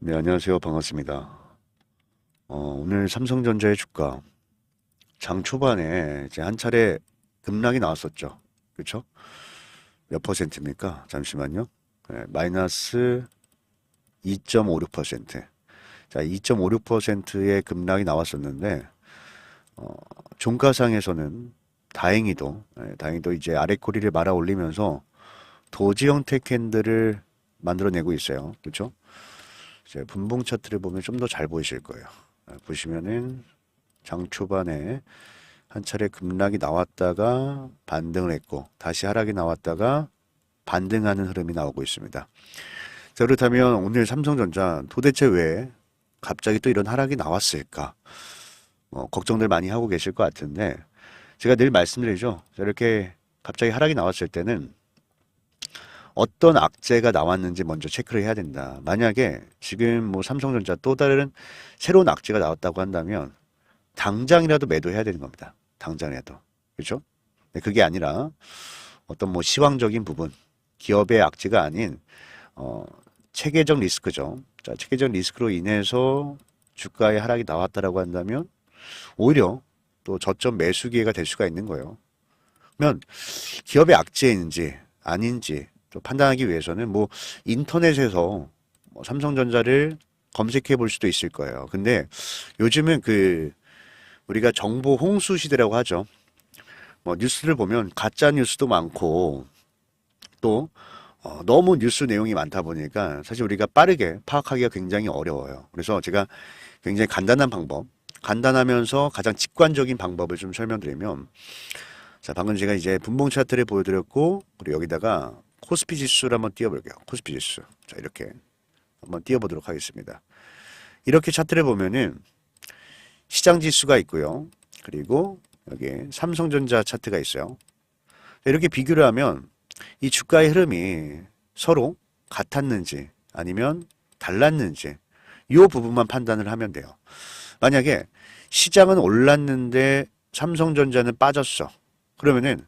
네, 안녕하세요. 반갑습니다. 오늘 삼성전자의 주가 장 초반에 이제 한 차례 급락이 나왔었죠. 그렇죠? 몇 퍼센트입니까? 잠시만요. 네, 마이너스 2.56%. 자, 2.56%의 급락이 나왔었는데 종가상에서는 다행히도 이제 아래 꼬리를 말아 올리면서 도지 형태 캔들을 만들어내고 있어요. 그렇죠? 이제 분봉 차트를 보면 좀 더 잘 보이실 거예요. 보시면은 장 초반에 한 차례 급락이 나왔다가 반등을 했고 다시 하락이 나왔다가 반등하는 흐름이 나오고 있습니다. 자, 그렇다면 오늘 삼성전자 도대체 왜 갑자기 또 이런 하락이 나왔을까? 걱정들 많이 하고 계실 것 같은데 제가 늘 말씀드리죠. 이렇게 갑자기 하락이 나왔을 때는 어떤 악재가 나왔는지 먼저 체크를 해야 된다. 만약에 지금 뭐 삼성전자 또 다른 새로운 악재가 나왔다고 한다면 당장이라도 매도해야 되는 겁니다. 당장이라도. 그렇죠? 네, 그게 아니라 어떤 뭐 시황적인 부분, 기업의 악재가 아닌 체계적 리스크죠. 자, 체계적 리스크로 인해서 주가의 하락이 나왔다라고 한다면 오히려 또 저점 매수 기회가 될 수가 있는 거예요. 그러면 기업의 악재인지 아닌지 또 판단하기 위해서는 뭐 인터넷에서 뭐 삼성전자를 검색해 볼 수도 있을 거예요. 근데 요즘은 우리가 정보 홍수 시대라고 하죠. 뭐 뉴스를 보면 가짜 뉴스도 많고 또 너무 뉴스 내용이 많다 보니까 사실 우리가 빠르게 파악하기가 굉장히 어려워요. 그래서 제가 굉장히 간단한 방법, 간단하면서 가장 직관적인 방법을 좀 설명드리면, 자, 방금 제가 이제 분봉 차트를 보여드렸고, 그리고 여기다가 코스피 지수를 한번 띄워볼게요. 코스피 지수. 자, 이렇게 한번 띄워보도록 하겠습니다. 이렇게 차트를 보면은 시장 지수가 있고요. 그리고 여기 삼성전자 차트가 있어요. 이렇게 비교를 하면 이 주가의 흐름이 서로 같았는지 아니면 달랐는지 이 부분만 판단을 하면 돼요. 만약에 시장은 올랐는데 삼성전자는 빠졌어. 그러면은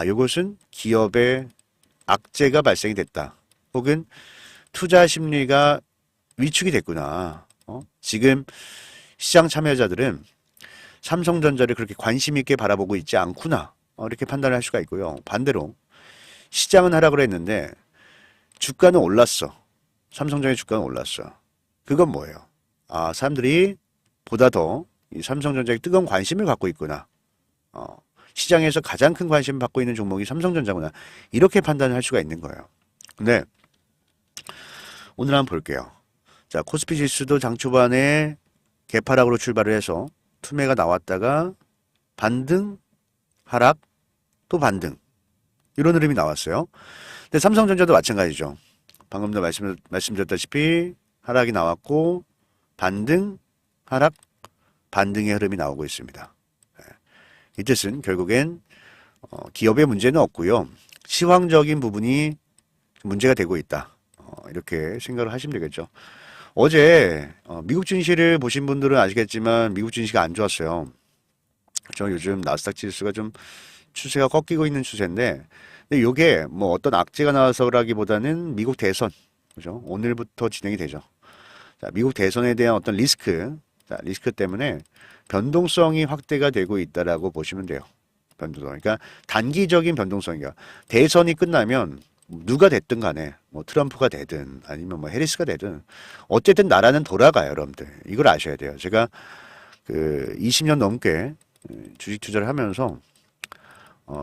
이것은 기업의 악재가 발생이 됐다. 혹은 투자 심리가 위축이 됐구나. 지금 시장 참여자들은 삼성전자를 그렇게 관심 있게 바라보고 있지 않구나. 이렇게 판단을 할 수가 있고요. 반대로 시장은 하락을 했는데 주가는 올랐어. 삼성전자의 주가는 올랐어. 그건 뭐예요? 사람들이 보다 더 이 삼성전자에 뜨거운 관심을 갖고 있구나. 시장에서 가장 큰 관심을 받고 있는 종목이 삼성전자구나. 이렇게 판단을 할 수가 있는 거예요. 근데 오늘 한번 볼게요. 자, 코스피 지수도 장 초반에 개파락으로 출발을 해서 투매가 나왔다가 반등, 하락, 또 반등. 이런 흐름이 나왔어요. 근데 삼성전자도 마찬가지죠. 방금도 말씀드렸다시피 하락이 나왔고 반등, 하락, 반등의 흐름이 나오고 있습니다. 이 뜻은 결국엔 기업의 문제는 없고요. 시황적인 부분이 문제가 되고 있다. 이렇게 생각을 하시면 되겠죠. 어제 미국 증시를 보신 분들은 아시겠지만 미국 증시가 안 좋았어요. 저 요즘 나스닥 지수가 좀 추세가 꺾이고 있는 추세인데 근데 이게 뭐 어떤 악재가 나와서라기보다는 미국 대선, 그죠? 오늘부터 진행이 되죠. 자, 미국 대선에 대한 어떤 리스크 때문에 변동성이 확대가 되고 있다라고 보시면 돼요. 변동성. 그러니까 단기적인 변동성이요. 대선이 끝나면 누가 됐든 간에 뭐 트럼프가 되든 아니면 뭐 해리스가 되든 어쨌든 나라는 돌아가요, 여러분들. 이걸 아셔야 돼요. 제가 20년 넘게 주식 투자를 하면서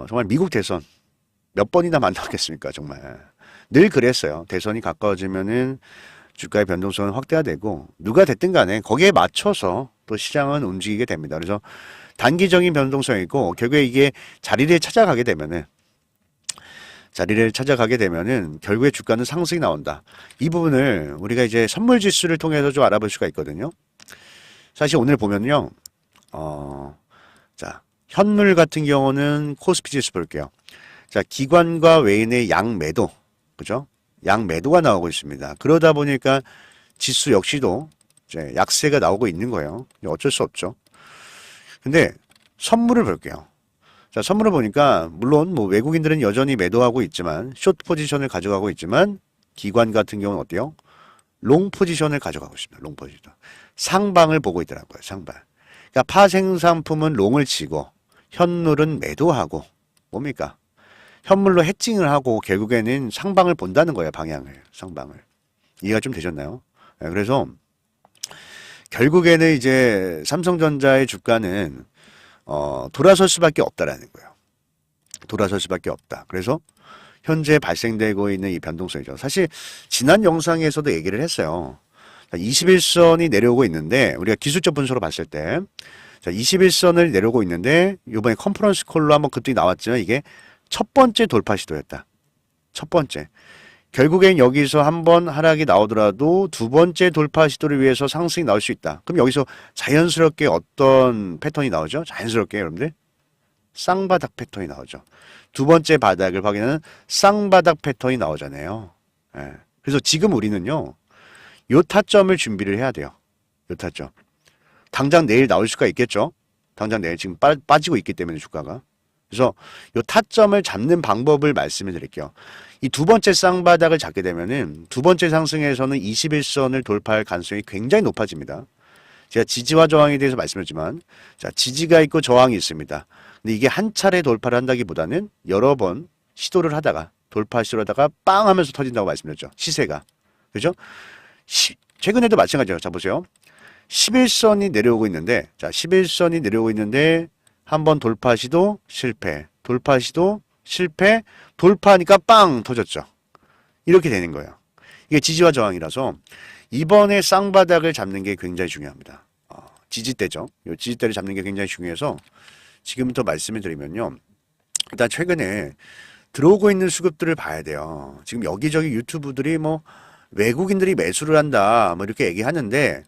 정말 미국 대선 몇 번이나 만나겠습니까, 정말. 늘 그랬어요. 대선이 가까워지면은 주가의 변동성은 확대가 되고 누가 됐든 간에 거기에 맞춰서 또 시장은 움직이게 됩니다. 그래서 단기적인 변동성이 있고 결국에 이게 자리를 찾아가게 되면은 결국에 주가는 상승이 나온다. 이 부분을 우리가 이제 선물 지수를 통해서 좀 알아볼 수가 있거든요. 사실 오늘 보면요. 자, 현물 같은 경우는 코스피 지수 볼게요. 자, 기관과 외인의 양매도, 그죠? 양매도가 나오고 있습니다. 그러다 보니까 지수 역시도 이제 약세가 나오고 있는 거예요. 어쩔 수 없죠. 근데 선물을 볼게요. 자, 선물을 보니까 물론 뭐 외국인들은 여전히 매도하고 있지만 숏 포지션을 가져가고 있지만 기관 같은 경우는 어때요? 롱 포지션을 가져가고 있습니다. 롱 포지션. 상방을 보고 있더라고요. 상방. 그러니까 파생상품은 롱을 치고 현물은 매도하고 뭡니까? 현물로 해칭을 하고 결국에는 상방을 본다는 거예요. 방향을. 상방을. 이해가 좀 되셨나요? 네, 그래서 결국에는 이제 삼성전자의 주가는 돌아설 수밖에 없다라는 거예요. 돌아설 수밖에 없다. 그래서 현재 발생되고 있는 이 변동성이죠. 사실 지난 영상에서도 얘기를 했어요. 21선이 내려오고 있는데 우리가 기술적 분석으로 봤을 때 21선을 내려오고 있는데 이번에 컨퍼런스 콜로 한번 그때 나왔지만 이게 첫 번째 돌파 시도였다. 첫 번째. 결국엔 여기서 한번 하락이 나오더라도 두 번째 돌파 시도를 위해서 상승이 나올 수 있다. 그럼 여기서 자연스럽게 어떤 패턴이 나오죠? 자연스럽게 여러분들 쌍바닥 패턴이 나오죠. 두 번째 바닥을 확인하는 쌍바닥 패턴이 나오잖아요. 예. 그래서 지금 우리는요. 요 타점을 준비를 해야 돼요. 요 타점. 당장 내일 나올 수가 있겠죠. 당장 내일 지금 빠지고 있기 때문에 주가가. 그래서 요 타점을 잡는 방법을 말씀해 드릴게요. 이 두 번째 쌍바닥을 잡게 되면은 두 번째 상승에서는 21선을 돌파할 가능성이 굉장히 높아집니다. 제가 지지와 저항에 대해서 말씀했지만 자, 지지가 있고 저항이 있습니다. 근데 이게 한 차례 돌파를 한다기보다는 여러 번 시도를 하다가 돌파 시도를 하다가 빵 하면서 터진다고 말씀드렸죠. 시세가. 그죠? 최근에도 마찬가지예요. 자, 보세요. 11선이 내려오고 있는데 자, 11선이 내려오고 있는데 한번 돌파 시도 실패. 돌파 시도 실패. 돌파하니까 빵 터졌죠. 이렇게 되는 거예요. 이게 지지와 저항이라서 이번에 쌍바닥을 잡는 게 굉장히 중요합니다. 지지대죠. 이 지지대를 잡는 게 굉장히 중요해서 지금부터 말씀을 드리면요. 일단 최근에 들어오고 있는 수급들을 봐야 돼요. 지금 여기저기 유튜브들이 뭐 외국인들이 매수를 한다 뭐 이렇게 얘기하는데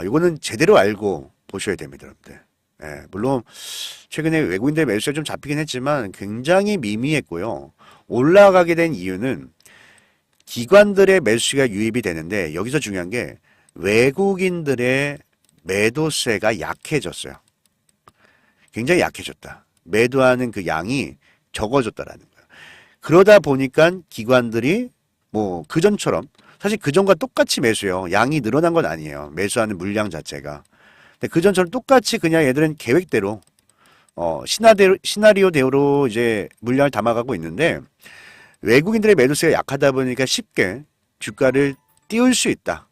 이거는 제대로 알고 보셔야 됩니다, 여러분들. 예, 물론 최근에 외국인들 매수가 좀 잡히긴 했지만 굉장히 미미했고요. 올라가게 된 이유는 기관들의 매수가 유입이 되는데 여기서 중요한 게 외국인들의 매도세가 약해졌어요. 굉장히 약해졌다. 매도하는 그 양이 적어졌다라는 거예요. 그러다 보니까 기관들이 뭐 그전처럼 사실 그전과 똑같이 매수해요. 양이 늘어난 건 아니에요. 매수하는 물량 자체가. 근데 그전처럼 똑같이 그냥 얘들은 계획대로 시나리오대로 이제 물량을 담아가고 있는데 외국인들의 매도세가 약하다 보니까 쉽게 주가를 띄울 수 있다.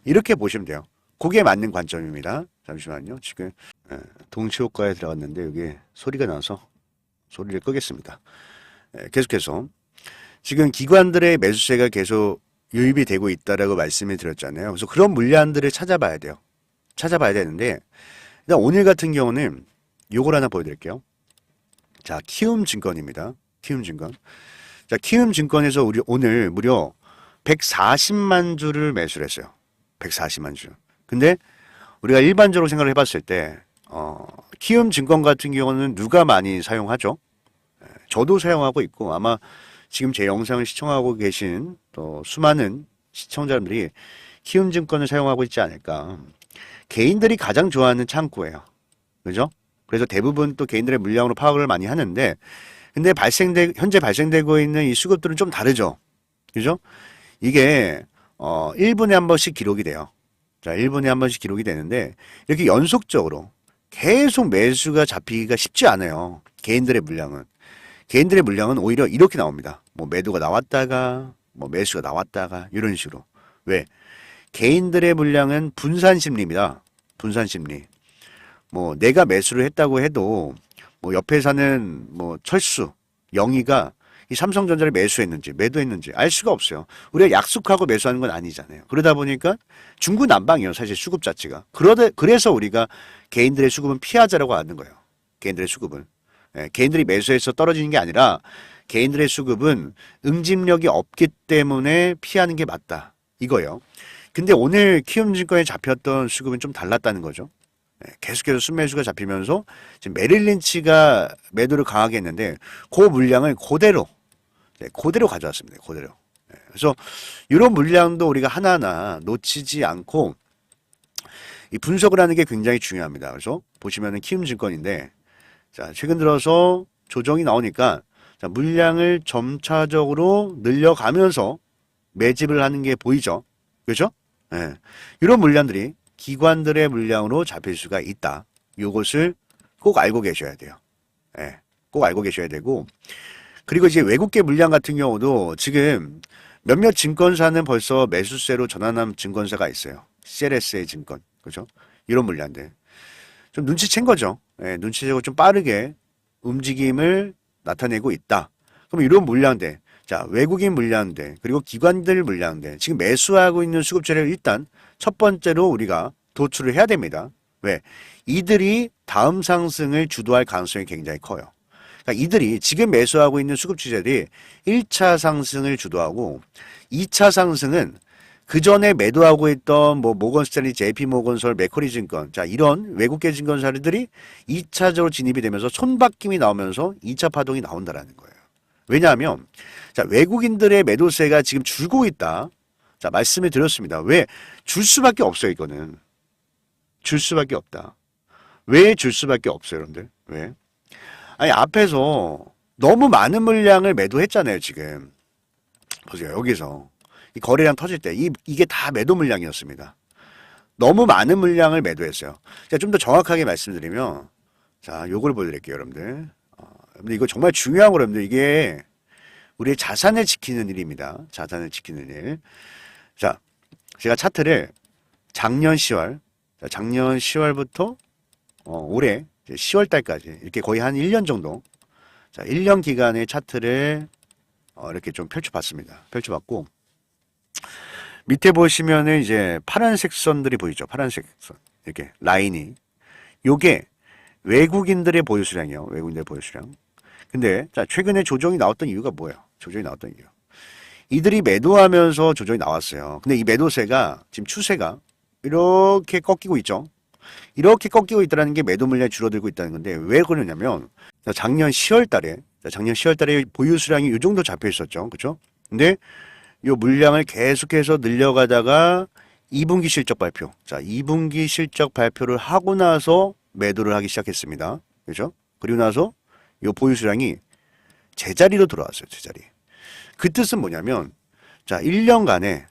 이렇게 보시면 돼요. 그게 맞는 관점입니다. 잠시만요. 지금 동치호가에 들어갔는데 여기 소리가 나서 소리를 끄겠습니다. 계속해서 지금 기관들의 매수세가 계속 유입이 되고 있다라고 말씀을 드렸잖아요. 그래서 그런 물량들을 찾아봐야 돼요. 찾아봐야 되는데 일단 오늘 같은 경우는 요걸 하나 보여드릴게요. 자, 키움증권입니다. 키움증권. 자, 키움증권에서 우리 오늘 무려 140만 주를 매수를 했어요. 140만 주. 근데 우리가 일반적으로 생각을 해봤을 때 키움증권 같은 경우는 누가 많이 사용하죠? 저도 사용하고 있고 아마 지금 제 영상을 시청하고 계신 또 수많은 시청자분들이 키움증권을 사용하고 있지 않을까. 개인들이 가장 좋아하는 창구예요. 그죠? 그래서 대부분 또 개인들의 물량으로 파악을 많이 하는데 근데 현재 발생되고 있는 이 수급들은 좀 다르죠. 그죠? 이게 1분에 한 번씩 기록이 돼요. 자, 1분에 한 번씩 기록이 되는데 이렇게 연속적으로 계속 매수가 잡히기가 쉽지 않아요. 개인들의 물량은 오히려 이렇게 나옵니다. 뭐 매도가 나왔다가 뭐 매수가 나왔다가 이런 식으로. 왜? 개인들의 물량은 분산 심리입니다. 분산 심리. 뭐 내가 매수를 했다고 해도 뭐 옆에 사는 뭐 철수, 영희가 이 삼성전자를 매수했는지 매도했는지 알 수가 없어요. 우리가 약속하고 매수하는 건 아니잖아요. 그러다 보니까 중구난방이에요. 사실 수급 자체가. 그래서 우리가 개인들의 수급은 피하자라고 하는 거예요. 개인들의 수급은. 개인들이 매수해서 떨어지는 게 아니라 개인들의 수급은 응집력이 없기 때문에 피하는 게 맞다. 이거예요. 근데 오늘 키움증권에 잡혔던 수급은 좀 달랐다는 거죠. 계속해서 순매수가 잡히면서 지금 메릴린치가 매도를 강하게 했는데 그 물량을 그대로 가져왔습니다. 그대로. 그래서 이런 물량도 우리가 하나하나 놓치지 않고 이 분석을 하는 게 굉장히 중요합니다. 그래서 보시면은 키움증권인데 자, 최근 들어서 조정이 나오니까 자, 물량을 점차적으로 늘려가면서 매집을 하는 게 보이죠. 그렇죠? 예. 이런 물량들이 기관들의 물량으로 잡힐 수가 있다. 요것을 꼭 알고 계셔야 돼요. 예. 꼭 알고 계셔야 되고, 그리고 이제 외국계 물량 같은 경우도 지금 몇몇 증권사는 벌써 매수세로 전환한 증권사가 있어요. CLSA 증권. 그죠? 이런 물량들. 좀 눈치챈 거죠. 예, 눈치채고 좀 빠르게 움직임을 나타내고 있다. 그럼 이런 물량대, 자, 외국인 물량대, 그리고 기관들 물량대, 지금 매수하고 있는 수급자를 일단 첫 번째로 우리가 도출을 해야 됩니다. 왜? 이들이 다음 상승을 주도할 가능성이 굉장히 커요. 그러니까 이들이 지금 매수하고 있는 수급주들이 1차 상승을 주도하고 2차 상승은 그 전에 매도하고 있던 뭐 모건스탠리, JP모건설, 맥쿼리 증권, 자 이런 외국계 증권사들이 2차적으로 진입이 되면서 손바뀜이 나오면서 2차 파동이 나온다라는 거예요. 왜냐하면 자 외국인들의 매도세가 지금 줄고 있다. 자 말씀을 드렸습니다. 왜? 줄 수밖에 없어요. 이거는 줄 수밖에 없다. 왜 줄 수밖에 없어요, 여러분들? 왜? 아니 앞에서 너무 많은 물량을 매도했잖아요. 지금 보세요. 여기서 이 거래량 터질 때 이게 다 매도 물량이었습니다. 너무 많은 물량을 매도했어요. 자, 좀 더 정확하게 말씀드리면 자, 요걸 보여드릴게요, 여러분들. 여러분들 이거 정말 중요한 거 여러분들 이게 우리의 자산을 지키는 일입니다. 자산을 지키는 일. 자, 제가 차트를 작년 10월, 자, 작년 10월부터 올해 10월 달까지 이렇게 거의 한 1년 정도, 자, 1년 기간의 차트를 이렇게 좀 펼쳐봤습니다. 펼쳐봤고 밑에 보시면은 이제 파란색 선들이 보이죠. 파란색 선. 이렇게 라인이. 요게 외국인들의 보유 수량이요. 외국인들의 보유 수량. 근데 자, 최근에 조정이 나왔던 이유가 뭐예요? 조정이 나왔던 이유. 이들이 매도하면서 조정이 나왔어요. 근데 이 매도세가 지금 추세가 이렇게 꺾이고 있죠. 이렇게 꺾이고 있다는 게 매도 물량이 줄어들고 있다는 건데 왜 그러냐면 작년 10월 달에 보유 수량이 이 정도 잡혀 있었죠. 그렇죠? 근데 이 물량을 계속해서 늘려가다가 2분기 실적 발표. 자, 2분기 실적 발표를 하고 나서 매도를 하기 시작했습니다. 그렇죠? 그리고 나서 이 보유 수량이 제자리로 돌아왔어요. 제자리. 그 뜻은 뭐냐면 자, 1년간에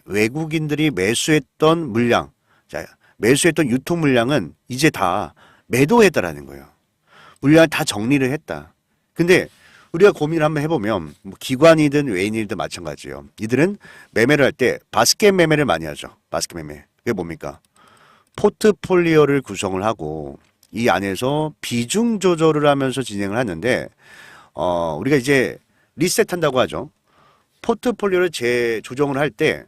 외국인들이 매수했던 물량, 자, 매수했던 유통 물량은 이제 다 매도했다라는 거예요. 물량을 다 정리를 했다. 근데 우리가 고민을 한번 해보면 뭐 기관이든 외인이든 마찬가지예요. 이들은 매매를 할 때 바스켓 매매를 많이 하죠. 바스켓 매매. 그게 뭡니까? 포트폴리오를 구성을 하고 이 안에서 비중 조절을 하면서 진행을 하는데 우리가 이제 리셋한다고 하죠. 포트폴리오를 재조정을 할 때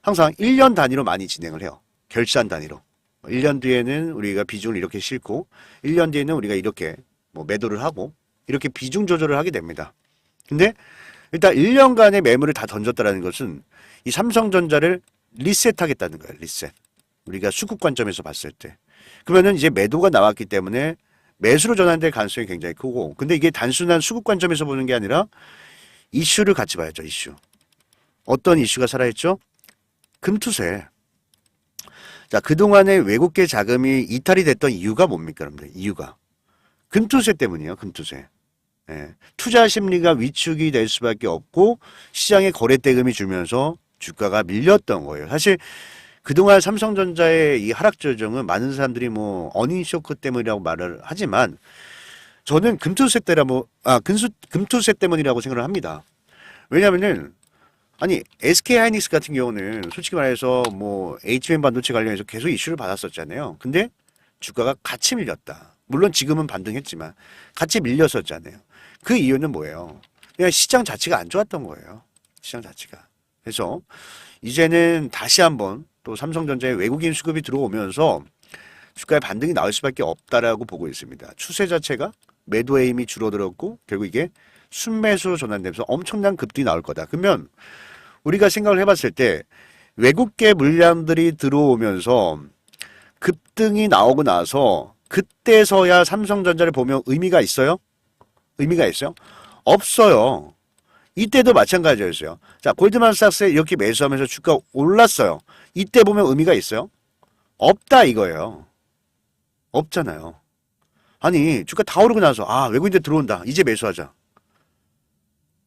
항상 1년 단위로 많이 진행을 해요. 결산 단위로. 1년 뒤에는 우리가 비중을 이렇게 싣고 1년 뒤에는 우리가 이렇게 뭐 매도를 하고 이렇게 비중 조절을 하게 됩니다. 근데 일단 1년간의 매물을 다 던졌다는 것은 이 삼성전자를 리셋하겠다는 거예요. 리셋. 우리가 수급 관점에서 봤을 때. 그러면은 이제 매도가 나왔기 때문에 매수로 전환될 가능성이 굉장히 크고 근데 이게 단순한 수급 관점에서 보는 게 아니라 이슈를 같이 봐야죠. 이슈. 어떤 이슈가 살아있죠? 금투세. 자, 그동안에 외국계 자금이 이탈이 됐던 이유가 뭡니까, 여러분들? 이유가. 금투세 때문이에요, 금투세. 예. 투자 심리가 위축이 될 수밖에 없고 시장의 거래 대금이 줄면서 주가가 밀렸던 거예요. 사실 그동안 삼성전자의 이 하락 조정은 많은 사람들이 뭐 어닝 쇼크 때문이라고 말을 하지만 저는 금투세 때문이라고 생각을 합니다. 왜냐면은 아니 SK 하이닉스 같은 경우는 솔직히 말해서 뭐 HBM 반도체 관련해서 계속 이슈를 받았었잖아요. 근데 주가가 같이 밀렸다. 물론 지금은 반등했지만 같이 밀렸었잖아요. 그 이유는 뭐예요? 그냥 시장 자체가 안 좋았던 거예요. 시장 자체가. 그래서 이제는 다시 한번 또 삼성전자의 외국인 수급이 들어오면서 주가의 반등이 나올 수밖에 없다라고 보고 있습니다. 추세 자체가 매도의 힘이 줄어들었고 결국 이게 순매수로 전환되면서 엄청난 급등이 나올 거다. 그러면 우리가 생각을 해봤을 때 외국계 물량들이 들어오면서 급등이 나오고 나서 그때서야 삼성전자를 보면 의미가 있어요? 의미가 있어요? 없어요. 이때도 마찬가지였어요. 자, 골드만삭스에 이렇게 매수하면서 주가 올랐어요. 이때 보면 의미가 있어요? 없다 이거예요. 없잖아요. 아니 주가 다 오르고 나서 아 외국인들 들어온다. 이제 매수하자.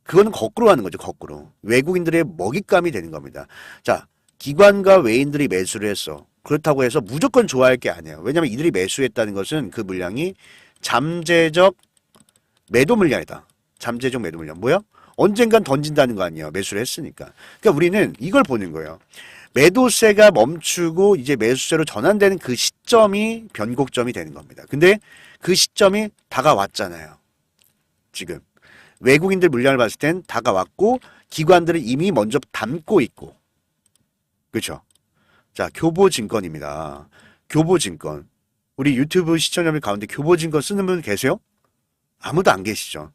그거는 거꾸로 하는 거죠. 거꾸로. 외국인들의 먹잇감이 되는 겁니다. 자, 기관과 외인들이 매수를 했어. 그렇다고 해서 무조건 좋아할 게 아니에요. 왜냐하면 이들이 매수했다는 것은 그 물량이 잠재적 매도 물량이다. 잠재적 매도 물량. 뭐야? 언젠간 던진다는 거 아니에요. 매수를 했으니까. 그러니까 우리는 이걸 보는 거예요. 매도세가 멈추고 이제 매수세로 전환되는 그 시점이 변곡점이 되는 겁니다. 근데 그 시점이 다가왔잖아요. 지금. 외국인들 물량을 봤을 땐 다가왔고 기관들은 이미 먼저 담고 있고. 그렇죠? 자, 교보증권입니다. 교보증권. 우리 유튜브 시청자들 가운데 교보증권 쓰는 분 계세요? 아무도 안 계시죠?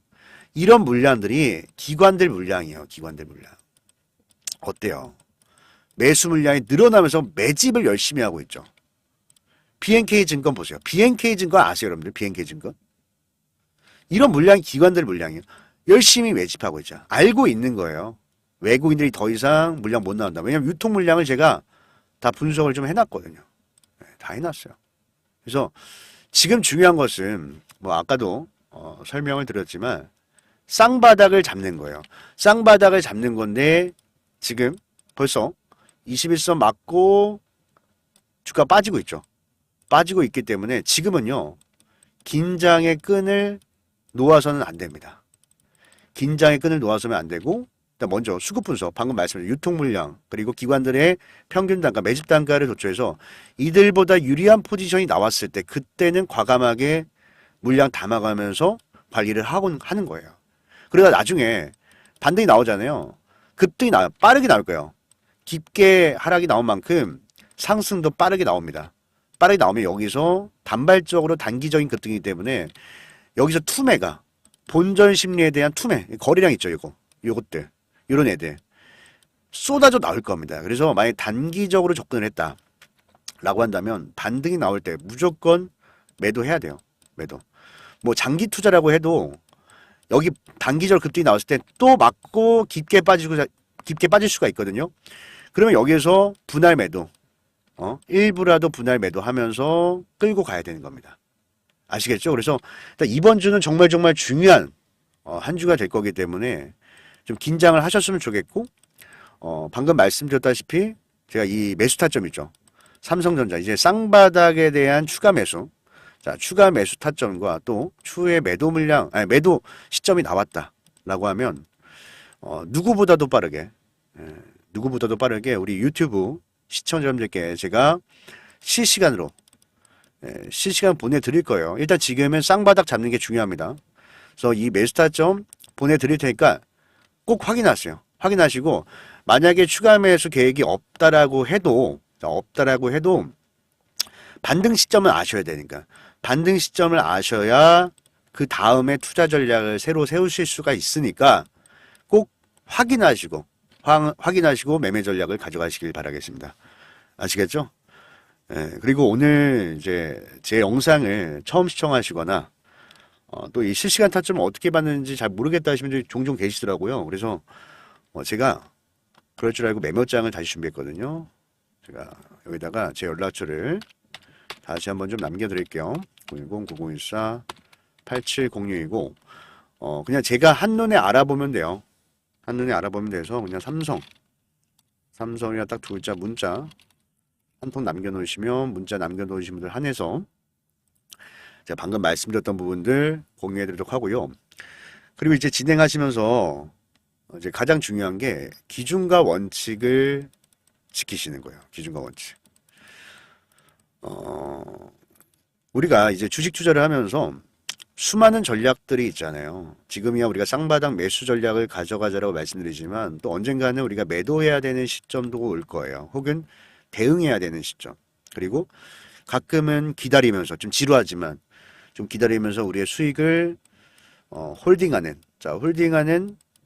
이런 물량들이 기관들 물량이에요. 기관들 물량. 어때요? 매수 물량이 늘어나면서 매집을 열심히 하고 있죠. BNK 증권 보세요. BNK 증권 아세요, 여러분들? BNK 증권? 이런 물량이 기관들 물량이에요. 열심히 매집하고 있죠. 알고 있는 거예요. 외국인들이 더 이상 물량 못 나온다. 왜냐면 유통 물량을 제가 다 분석을 좀 해놨거든요. 다 해놨어요. 그래서 지금 중요한 것은 뭐 아까도 설명을 드렸지만 쌍바닥을 잡는 거예요. 쌍바닥을 잡는 건데 지금 벌써 21선 맞고 주가 빠지고 있죠. 빠지고 있기 때문에 지금은요. 긴장의 끈을 놓아서는 안 됩니다. 긴장의 끈을 놓아서는 안 되고 일단 먼저 수급 분석, 방금 말씀드린 유통 물량 그리고 기관들의 평균 단가, 매집 단가를 조초해서 이들보다 유리한 포지션이 나왔을 때 그때는 과감하게 물량 담아가면서 관리를 하는 거예요. 그러다 나중에 반등이 나오잖아요. 급등이 나와요. 빠르게 나올 거예요. 깊게 하락이 나온 만큼 상승도 빠르게 나옵니다. 빠르게 나오면 여기서 단발적으로 단기적인 급등이기 때문에 여기서 투매가 본전 심리에 대한 투매, 거래량 있죠, 요것들. 요런 애들. 쏟아져 나올 겁니다. 그래서 만약에 단기적으로 접근을 했다. 라고 한다면 반등이 나올 때 무조건 매도해야 돼요. 매도. 뭐 장기 투자라고 해도 여기 단기적으로 급등이 나왔을 때 또 맞고 깊게 빠질 수가 있거든요. 그러면 여기에서 분할 매도. 일부라도 분할 매도하면서 끌고 가야 되는 겁니다. 아시겠죠? 그래서 이번 주는 정말 중요한 한 주가 될 거기 때문에 좀 긴장을 하셨으면 좋겠고 방금 말씀드렸다시피 제가 이 매수 타점 있죠. 삼성전자 이제 쌍바닥에 대한 추가 매수. 자, 추가 매수 타점과 또 추후에 매도 물량, 매도 시점이 나왔다라고 하면 누구보다도 빠르게 우리 유튜브 시청자분들께 제가 실시간 보내드릴 거예요. 일단 지금은 쌍바닥 잡는 게 중요합니다. 그래서 이 매수 타점 보내드릴 테니까 꼭 확인하세요. 확인하시고 만약에 추가 매수 계획이 없다라고 해도 반등 시점을 아셔야 되니까 반등 시점을 아셔야 그 다음에 투자 전략을 새로 세우실 수가 있으니까 꼭 확인하시고 매매 전략을 가져가시길 바라겠습니다. 아시겠죠? 그리고 오늘 이제 제 영상을 처음 시청하시거나 또 이 실시간 타점을 어떻게 봤는지 잘 모르겠다 하시는 분들이 종종 계시더라고요. 그래서 제가 그럴 줄 알고 메모장을 다시 준비했거든요. 제가 여기다가 제 연락처를 다시 한번 좀 남겨드릴게요. 010-9014-8706이고 그냥 제가 한눈에 알아보면 돼요. 한눈에 알아보면 돼서 그냥 삼성이랑 딱 두 글자 문자 한 통 남겨놓으시면 문자 남겨놓으신 분들 한해서 제가 방금 말씀드렸던 부분들 공유해드리도록 하고요. 그리고 이제 진행하시면서 이제 가장 중요한 게 기준과 원칙을 지키시는 거예요. 기준과 원칙. 우리가 이제 주식 투자를 하면서 수많은 전략들이 있잖아요. 지금이야 우리가 쌍바닥 매수 전략을 가져가자라고 말씀드리지만 또 언젠가는 우리가 매도해야 되는 시점도 올 거예요. 혹은 대응해야 되는 시점. 그리고 가끔은 기다리면서 좀 지루하지만 좀 기다리면서 우리의 수익을 홀딩하는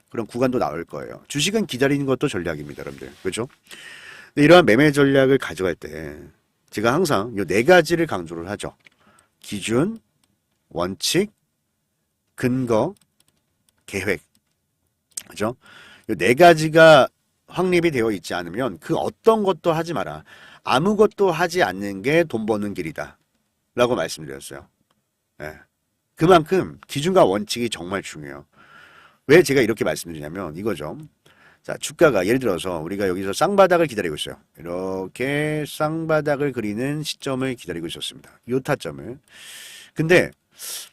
그런 구간도 나올 거예요. 주식은 기다리는 것도 전략입니다, 여러분들. 그렇죠? 근데 이러한 매매 전략을 가져갈 때 제가 항상 이 네 가지를 강조를 하죠. 기준, 원칙, 근거, 계획. 그죠? 이 네 가지가 확립이 되어 있지 않으면 그 어떤 것도 하지 마라. 아무것도 하지 않는 게 돈 버는 길이다. 라고 말씀드렸어요. 네. 그만큼 기준과 원칙이 정말 중요해요. 왜 제가 이렇게 말씀드리냐면 이거죠. 자, 주가가 예를 들어서 우리가 여기서 쌍바닥을 기다리고 있어요. 이렇게 쌍바닥을 그리는 시점을 기다리고 있었습니다. 요 타점을. 근데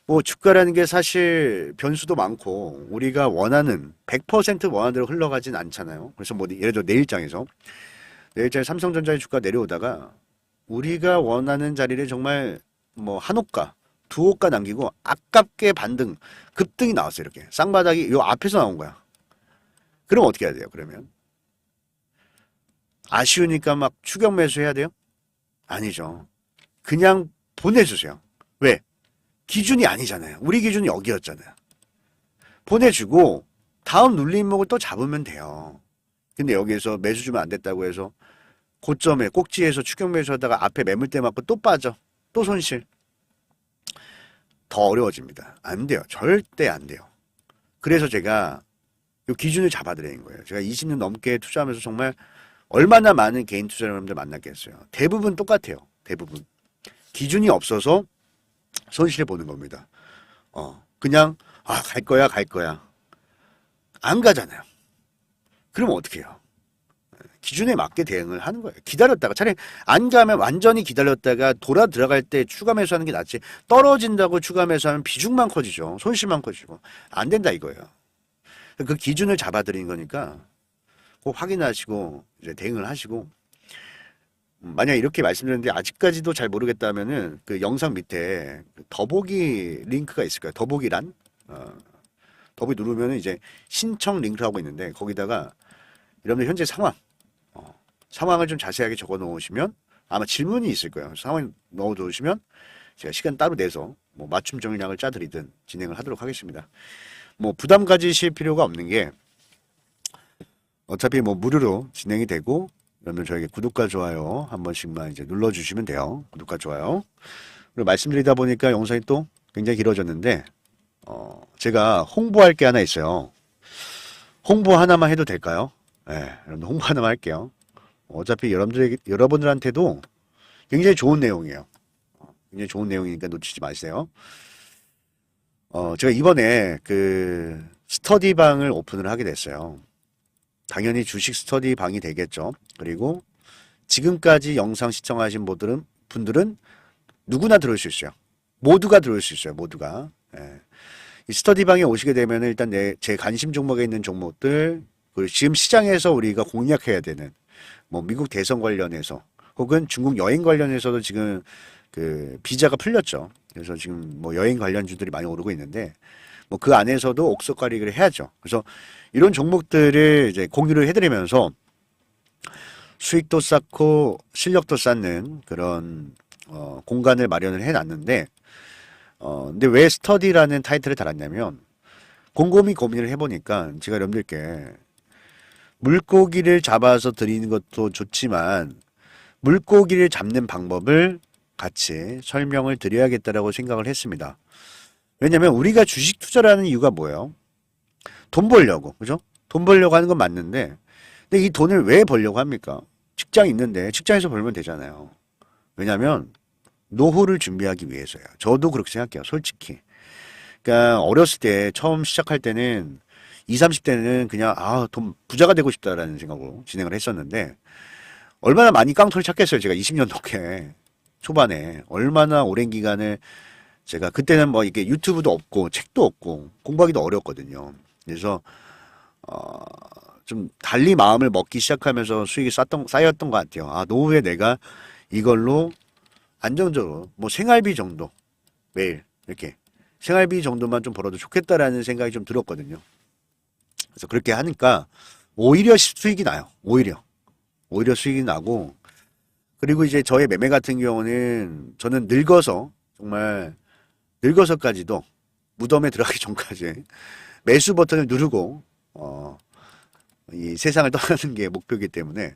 뭐 주가라는 게 사실 변수도 많고 우리가 원하는 100% 원하는 대로 흘러가진 않잖아요. 그래서 뭐 예를 들어 내일장에 삼성전자의 주가 내려오다가 우리가 원하는 자리를 정말 뭐 한 호가, 두 호가 남기고 아깝게 반등, 급등이 나왔어요. 이렇게 쌍바닥이 요 앞에서 나온 거야. 그럼 어떻게 해야 돼요? 그러면 아쉬우니까 막 추격 매수해야 돼요? 아니죠. 그냥 보내주세요. 왜? 기준이 아니잖아요. 우리 기준이 여기였잖아요. 보내주고 다음 눌림목을 또 잡으면 돼요. 근데 여기에서 매수 주면 안 됐다고 해서 고점에 꼭지에서 추격 매수하다가 앞에 매물대 맞고 또 빠져. 또 손실. 더 어려워집니다. 안 돼요. 절대 안 돼요. 그래서 제가 이 기준을 잡아드리는 거예요. 제가 20년 넘게 투자하면서 정말 얼마나 많은 개인 투자자분들 만났겠어요. 대부분 똑같아요. 대부분. 기준이 없어서 손실을 보는 겁니다. 그냥 갈 거야, 갈 거야. 안 가잖아요. 그러면 어떻게 해요? 기준에 맞게 대응을 하는 거예요. 기다렸다가 차라리 안 가면 완전히 기다렸다가 돌아 들어갈 때 추가 매수하는 게 낫지. 떨어진다고 추가 매수하면 비중만 커지죠. 손실만 커지고 안 된다 이거예요. 그 기준을 잡아드리는 거니까 꼭 확인하시고 이제 대응을 하시고 만약 이렇게 말씀드렸는데 아직까지도 잘 모르겠다면은 그 영상 밑에 더보기 링크가 있을 거예요. 더보기란 더보기 누르면은 이제 신청 링크하고 있는데 거기다가 여러분들 현재 상황을 좀 자세하게 적어 놓으시면 아마 질문이 있을 거예요. 상황 넣어 놓으시면 제가 시간 따로 내서 뭐 맞춤 전략을 짜드리든 진행을 하도록 하겠습니다. 뭐 부담 가지실 필요가 없는 게 어차피 뭐 무료로 진행이 되고 그러면 저에게 구독과 좋아요 한 번씩만 이제 눌러주시면 돼요. 구독과 좋아요. 그리고 말씀드리다 보니까 영상이 또 굉장히 길어졌는데 제가 홍보할 게 하나 있어요. 홍보 하나만 해도 될까요? 네, 여러분들 홍보 하나만 할게요. 어차피 여러분들한테도 굉장히 좋은 내용이에요. 굉장히 좋은 내용이니까 놓치지 마세요. 제가 이번에 그 스터디방을 오픈을 하게 됐어요. 당연히 주식 스터디방이 되겠죠. 그리고 지금까지 영상 시청하신 분들은 누구나 들을 수 있어요. 모두가 들을 수 있어요. 모두가. 예. 이 스터디방에 오시게 되면 일단 제 관심 종목에 있는 종목들 그리고 지금 시장에서 우리가 공략해야 되는 뭐 미국 대선 관련해서 혹은 중국 여행 관련해서도 지금 그 비자가 풀렸죠. 그래서 지금 뭐 여행 관련주들이 많이 오르고 있는데 뭐 그 안에서도 옥석가리기를 해야죠. 그래서 이런 종목들을 이제 공유를 해드리면서 수익도 쌓고 실력도 쌓는 그런 공간을 마련을 해놨는데 근데 왜 스터디라는 타이틀을 달았냐면 곰곰이 고민을 해보니까 제가 여러분들께 물고기를 잡아서 드리는 것도 좋지만 물고기를 잡는 방법을 같이 설명을 드려야겠다라고 생각을 했습니다. 왜냐면 우리가 주식 투자라는 이유가 뭐예요? 돈 벌려고, 그죠? 돈 벌려고 하는 건 맞는데, 근데 이 돈을 왜 벌려고 합니까? 직장 있는데 직장에서 벌면 되잖아요. 왜냐면 노후를 준비하기 위해서요. 저도 그렇게 생각해요, 솔직히. 그러니까 어렸을 때 처음 시작할 때는 20, 30대는 그냥 돈 부자가 되고 싶다라는 생각으로 진행을 했었는데 얼마나 많이 깡통을 찾겠어요. 제가 20년 넘게 초반에 얼마나 오랜 기간을 제가 그때는 뭐 이게 유튜브도 없고 책도 없고 공부하기도 어렵거든요. 그래서 좀 달리 마음을 먹기 시작하면서 수익이 쌓였던 것 같아요. 노후에 내가 이걸로 안정적으로 뭐 생활비 정도 매일 이렇게 생활비 정도만 좀 벌어도 좋겠다라는 생각이 좀 들었거든요. 그래서 그렇게 하니까 오히려 수익이 나요. 오히려 수익이 나고 그리고 이제 저의 매매 같은 경우는 저는 정말 늙어서까지도 무덤에 들어가기 전까지 매수 버튼을 누르고 이 세상을 떠나는 게 목표이기 때문에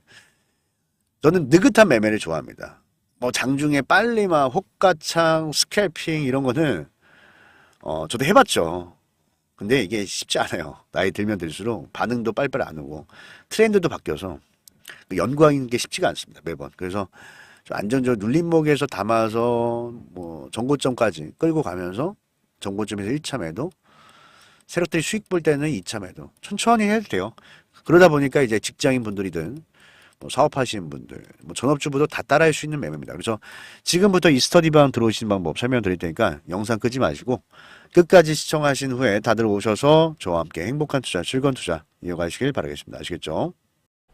저는 느긋한 매매를 좋아합니다. 뭐 장중에 빨리 막 호가창, 스캘핑 이런 거는 저도 해봤죠. 근데 이게 쉽지 않아요. 나이 들면 들수록 반응도 빨리빨리 안 오고 트렌드도 바뀌어서 연구하는 게 쉽지가 않습니다. 매번. 그래서 좀 안정적으로 눌림목에서 담아서 뭐 정고점까지 끌고 가면서 정고점에서 1차 매도 세력들이 수익 볼 때는 이참에도 천천히 해도 돼요. 그러다 보니까 이제 직장인 분들이든 뭐 사업하시는 분들, 뭐 전업주부도 다 따라할 수 있는 매매입니다. 그래서 지금부터 이 스터디방 들어오시는 방법 설명드릴 테니까 영상 끄지 마시고 끝까지 시청하신 후에 다들 오셔서 저와 함께 행복한 투자, 즐거운 투자 이어가시길 바라겠습니다. 아시겠죠?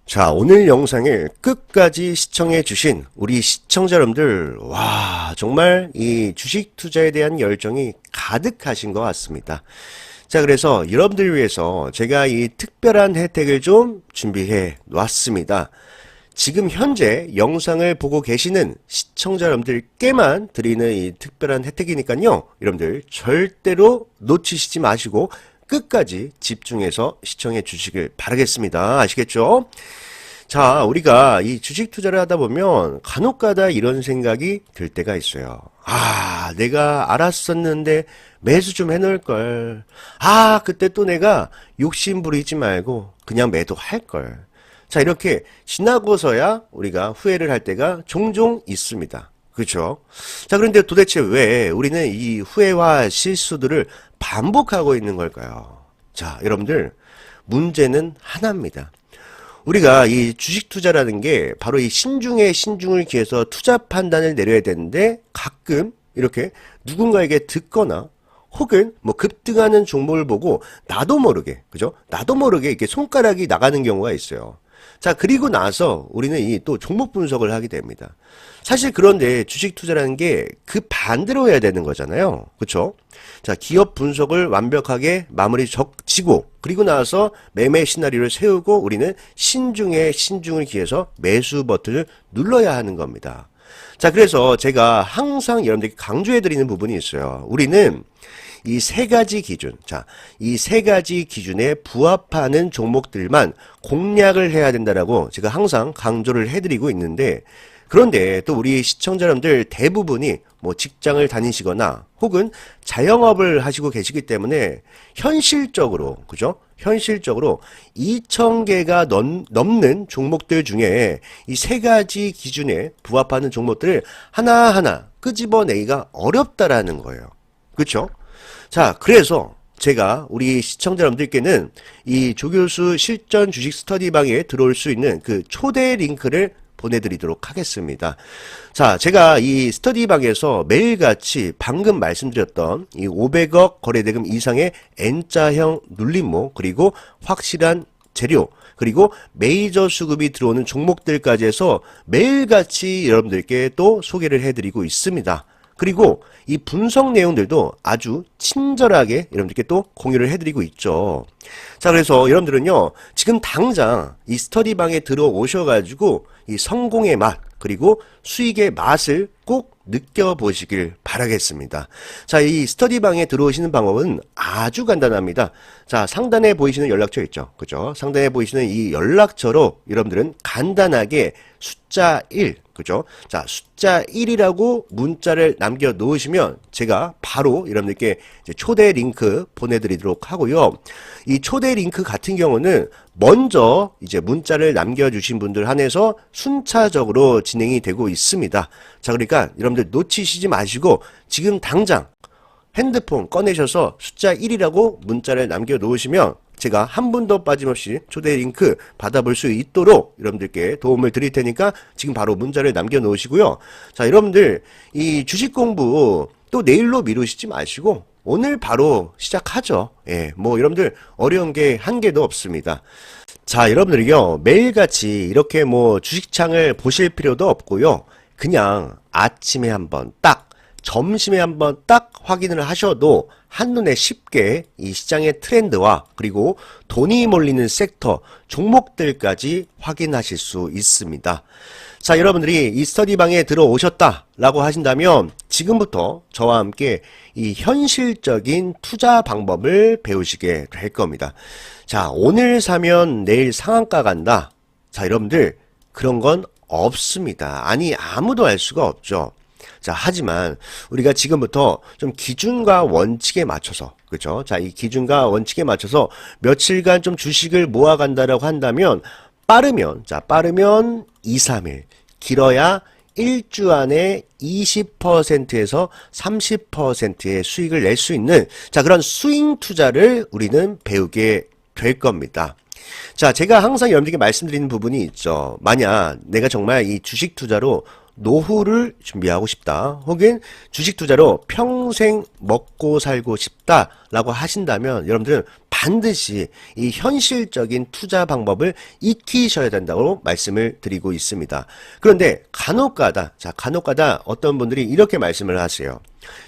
자, 오늘 영상을 끝까지 시청해 주신 우리 시청자 여러분들, 와, 정말 이 주식 투자에 대한 열정이 가득하신 것 같습니다. 자, 그래서 여러분들 위해서 제가 이 특별한 혜택을 좀 준비해 놨습니다. 지금 현재 영상을 보고 계시는 시청자 여러분들께만 드리는 이 특별한 혜택이니까요. 여러분들 절대로 놓치시지 마시고 끝까지 집중해서 시청해 주시길 바라겠습니다. 아시겠죠? 자, 우리가 이 주식 투자를 하다 보면 간혹가다 이런 생각이 들 때가 있어요. 아, 내가 알았었는데 매수 좀 해놓을 걸. 아, 그때 또 내가 욕심 부리지 말고 그냥 매도할 걸. 자, 이렇게 지나고서야 우리가 후회를 할 때가 종종 있습니다. 그렇죠? 자, 그런데 도대체 왜 우리는 이 후회와 실수들을 반복하고 있는 걸까요? 자, 여러분들, 문제는 하나입니다. 우리가 이 주식 투자라는 게 바로 이 신중에 신중을 기해서 투자 판단을 내려야 되는데 가끔 이렇게 누군가에게 듣거나 혹은 뭐 급등하는 종목을 보고 나도 모르게, 그죠? 나도 모르게 이렇게 손가락이 나가는 경우가 있어요. 자, 그리고 나서 우리는 이 또 종목 분석을 하게 됩니다. 사실 그런데 주식 투자라는 게 그 반대로 해야 되는 거잖아요. 그렇죠? 자, 기업 분석을 완벽하게 마무리 지고 그리고 나서 매매 시나리오를 세우고 우리는 신중에 신중을 기해서 매수 버튼을 눌러야 하는 겁니다. 자, 그래서 제가 항상 여러분들께 강조해 드리는 부분이 있어요. 우리는 이 세 가지 기준, 자, 이 세 가지 기준에 부합하는 종목들만 공략을 해야 된다라고 제가 항상 강조를 해드리고 있는데, 그런데 또 우리 시청자 여러분들 대부분이 뭐 직장을 다니시거나 혹은 자영업을 하시고 계시기 때문에 현실적으로, 그죠? 현실적으로 2,000개가 넘는 종목들 중에 이 세 가지 기준에 부합하는 종목들을 하나하나 끄집어내기가 어렵다라는 거예요. 그렇죠? 자, 그래서 제가 우리 시청자 여러분들께는 이 조교수 실전 주식 스터디방에 들어올 수 있는 그 초대 링크를 보내드리도록 하겠습니다. 자, 제가 이 스터디방에서 매일같이 방금 말씀드렸던 이 500억 거래대금 이상의 N자형 눌림목, 그리고 확실한 재료, 그리고 메이저 수급이 들어오는 종목들까지 해서 매일같이 여러분들께 또 소개를 해드리고 있습니다. 그리고 이 분석 내용들도 아주 친절하게 여러분들께 또 공유를 해드리고 있죠. 자, 그래서 여러분들은요, 지금 당장 이 스터디방에 들어오셔가지고 이 성공의 맛, 그리고 수익의 맛을 꼭 느껴보시길 바라겠습니다. 자, 이 스터디방에 들어오시는 방법은 아주 간단합니다. 자, 상단에 보이시는 연락처 있죠? 그죠? 상단에 보이시는 이 연락처로 여러분들은 간단하게 숫자 1, 그죠? 자, 숫자 1이라고 문자를 남겨 놓으시면 제가 바로 여러분들께 이제 초대 링크 보내드리도록 하고요. 이 초대 링크 같은 경우는 먼저 이제 문자를 남겨주신 분들 한해서 순차적으로 진행이 되고 있습니다. 자, 그러니까 여러분들 놓치시지 마시고 지금 당장 핸드폰 꺼내셔서 숫자 1이라고 문자를 남겨 놓으시면 제가 한 분도 빠짐없이 초대 링크 받아볼 수 있도록 여러분들께 도움을 드릴 테니까 지금 바로 문자를 남겨 놓으시고요. 자, 여러분들 이 주식 공부 또 내일로 미루시지 마시고 오늘 바로 시작하죠. 예, 뭐 여러분들 어려운 게 한 개도 없습니다. 자, 여러분들이요, 매일같이 이렇게 뭐 주식창을 보실 필요도 없고요. 그냥 아침에 한번 딱, 점심에 한번 딱 확인을 하셔도 한눈에 쉽게 이 시장의 트렌드와 그리고 돈이 몰리는 섹터, 종목들까지 확인하실 수 있습니다. 자, 여러분들이 이 스터디방에 들어오셨다라고 하신다면 지금부터 저와 함께 이 현실적인 투자 방법을 배우시게 될 겁니다. 자, 오늘 사면 내일 상한가 간다. 자, 여러분들 그런 건 없습니다. 아니, 아무도 알 수가 없죠. 자, 하지만 우리가 지금부터 좀 기준과 원칙에 맞춰서, 그죠? 자, 이 기준과 원칙에 맞춰서 며칠간 좀 주식을 모아간다라고 한다면 빠르면 2, 3일, 길어야 1주 안에 20%에서 30%의 수익을 낼 수 있는 자 그런 스윙 투자를 우리는 배우게 될 겁니다. 자, 제가 항상 여러분들께 말씀드리는 부분이 있죠. 만약 내가 정말 이 주식 투자로 노후를 준비하고 싶다. 혹은 주식 투자로 평생 먹고 살고 싶다라고 하신다면 여러분들은 반드시 이 현실적인 투자 방법을 익히셔야 된다고 말씀을 드리고 있습니다. 그런데 간혹가다 어떤 분들이 이렇게 말씀을 하세요.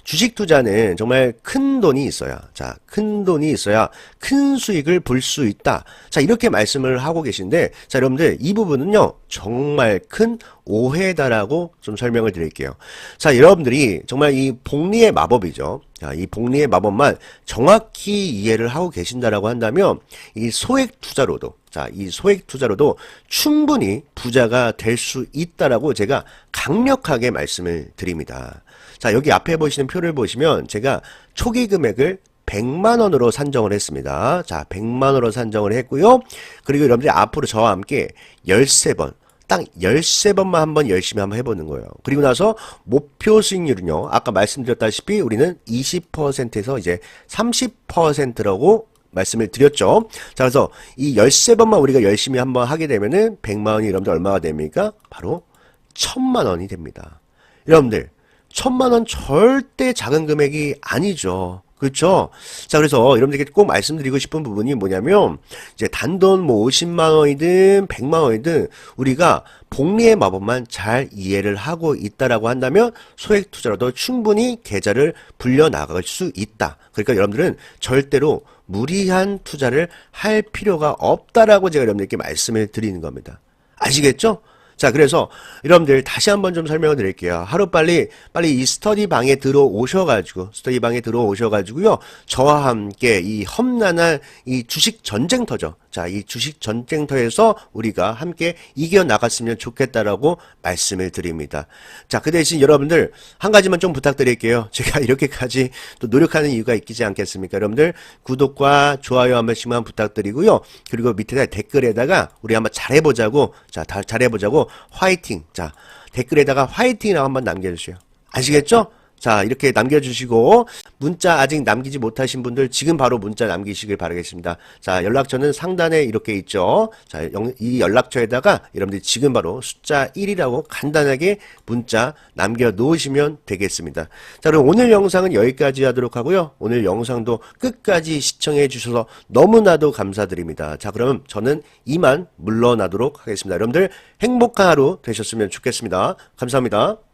주식 투자는 정말 큰 돈이 있어야, 큰 돈이 있어야 큰 수익을 볼 수 있다. 자, 이렇게 말씀을 하고 계신데, 자, 여러분들, 이 부분은요, 정말 큰 오해다라고 좀 설명을 드릴게요. 자, 여러분들이 정말 이 복리의 마법이죠. 자, 이 복리의 마법만 정확히 이해를 하고 계신다라고 한다면, 이 소액 투자로도, 이 소액 투자로도 충분히 부자가 될 수 있다라고 제가 강력하게 말씀을 드립니다. 자, 여기 앞에 보시는 표를 보시면 제가 초기 금액을 100만 원으로 산정을 했습니다. 자, 100만 원으로 산정을 했고요. 그리고 여러분들이 앞으로 저와 함께 13번, 딱 13번만 한번 열심히 한번 해보는 거예요. 그리고 나서 목표 수익률은요, 아까 말씀드렸다시피 우리는 20%에서 이제 30%라고 말씀을 드렸죠. 자, 그래서 이 13번만 우리가 열심히 한번 하게 되면은 100만 원이 여러분들 얼마가 됩니까? 바로 1000만 원이 됩니다. 여러분들, 1000만 원 절대 작은 금액이 아니죠. 그렇죠? 자, 그래서 여러분들께 꼭 말씀드리고 싶은 부분이 뭐냐면, 이제 단돈 뭐 50만 원이든 100만 원이든 우리가 복리의 마법만 잘 이해를 하고 있다라고 한다면 소액 투자로도 충분히 계좌를 불려 나갈 수 있다. 그러니까 여러분들은 절대로 무리한 투자를 할 필요가 없다라고 제가 여러분들께 말씀을 드리는 겁니다. 아시겠죠? 자, 그래서 여러분들 다시 한번 좀 설명을 드릴게요. 하루빨리 이 스터디 방에 들어오셔가지고요. 저와 함께 이 험난한 이 주식 전쟁터죠. 자, 이 주식 전쟁터에서 우리가 함께 이겨나갔으면 좋겠다라고 말씀을 드립니다. 자, 그 대신 여러분들 한 가지만 좀 부탁드릴게요. 제가 이렇게까지 또 노력하는 이유가 있지 않겠습니까? 여러분들 구독과 좋아요 한 번씩만 부탁드리고요. 그리고 밑에다 댓글에다가 우리 한번 잘해보자고, 자, 다 잘해보자고 화이팅. 자, 댓글에다가 화이팅이라고 한번 남겨주세요. 아시겠죠? 자, 이렇게 남겨주시고 문자 아직 남기지 못하신 분들 지금 바로 문자 남기시길 바라겠습니다. 자, 연락처는 상단에 이렇게 있죠. 자, 이 연락처에다가 여러분들이 지금 바로 숫자 1이라고 간단하게 문자 남겨 놓으시면 되겠습니다. 자, 그럼 오늘 영상은 여기까지 하도록 하고요. 오늘 영상도 끝까지 시청해 주셔서 너무나도 감사드립니다. 자, 그럼 저는 이만 물러나도록 하겠습니다. 여러분들 행복한 하루 되셨으면 좋겠습니다. 감사합니다.